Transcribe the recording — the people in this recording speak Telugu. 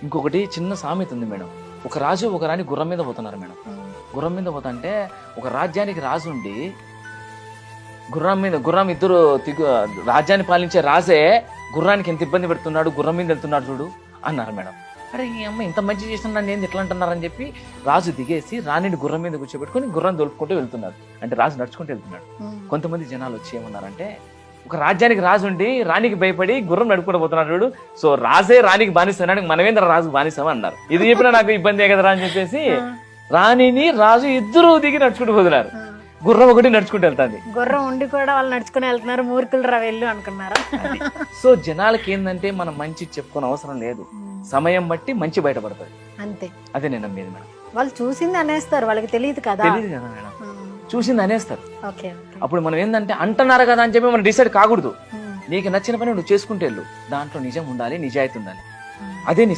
ఇంకొకటి చిన్న సామెత ఉంది మేడం. ఒక రాజు ఒక రాణి గుర్రం మీద పోతున్నారు మేడం. గుర్రం మీద పోతుంటే ఒక రాజ్యానికి రాజు ఉండి గుర్రం ఇద్దరు రాజ్యాన్ని పాలించే రాజే గుర్రానికి ఎంత ఇబ్బంది పెడుతున్నాడు, గుర్రం మీద వెళ్తున్నాడు చూడు అన్నారు మేడం. అరే ఈ అమ్మ ఇంత మంచి చేసిన నన్ను ఏంది ఎట్లా అంటున్నారని చెప్పి రాజు దిగేసి రాణిని గుర్రం మీద కూర్చోబెట్టుకుని గుర్రం దొలుపుకుంటూ వెళ్తున్నారు. అంటే రాజు నడుచుకుంటూ వెళ్తున్నాడు. కొంతమంది జనాలు వచ్చి ఏమన్నారంటే, ఒక రాజ్యానికి రాజు ఉండి రాణికి భయపడి గుర్రం నడుపుకుంటూ పోతున్నాడు చూడు, సో రాజే రాణికి బానిస్తున్నాడు, మనమేంద్ర రాజుకు బానిస్తాం అన్నారు. ఇది చెప్పినా నాకు ఇబ్బంది కదరా అని చెప్పేసి రాణిని రాజు ఇద్దరు దిగి నడుచుకుంటూ పోతున్నారు. గుర్రం ఒకటి నడుచుకుంటూ వెళ్తాంది. గుర్రం ఉండి కూడా వాళ్ళు నడుచుకుని వెళ్తున్నారు, మూర్ఖులు రా వెళ్ళు అనుకున్నారా? సో జనాలకి ఏంటంటే మనం మంచి చెప్పుకోని అవసరం లేదు, సమయం బట్టి మంచి బయటపడుతుంది అంతే. అదే నేను నమ్మేది మేడం. వాళ్ళు చూసింది అనేస్తారు, వాళ్ళకి తెలియదు కదా. తెలియదు కదా మేడం, చూసింది అనేస్తారు. ఓకే. అప్పుడు మనం ఏంటంటే అంటున్నారు కదా అని చెప్పి మనం డిసైడ్ కాకూడదు. నీకు నచ్చిన పని నువ్వు చేసుకుంటే వెళ్ళు, దాంట్లో నిజం ఉండాలి, నిజాయితీ ఉండాలి, అదే నీ